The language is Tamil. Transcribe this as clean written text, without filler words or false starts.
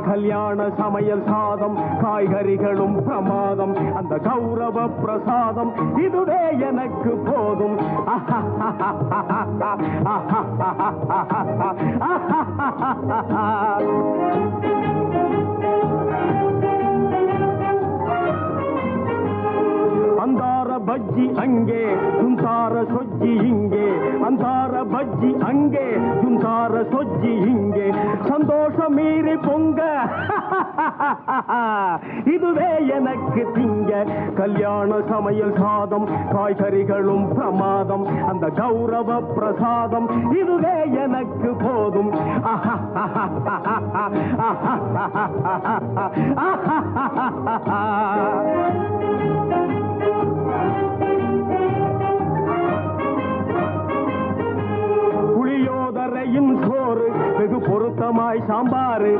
கல்யாண சமையல் சாதம் காய்கறிகளும் பிரமாதம் அந்த கௌரவ பிரசாதம் இதுவே எனக்கு போதும் அந்தார பஜ்ஜி அங்கே சுந்தார சொஜ்ஜி இங்கே அந்தார பஜ்ஜி அங்கே சுந்தார சொஜ்ஜி இங்கே சந்தோஷம் மீறி பொங்க இதுவே எனக்கு திங்க கல்யாண சமையல் சாதம் காய்கறிகளும் பிரமாதம் அந்த கௌரவ பிரசாதம் இதுவே எனக்கு போதும் புளியோதரையின் சோறு வெகு பொருத்தமாய் சாம்பாரு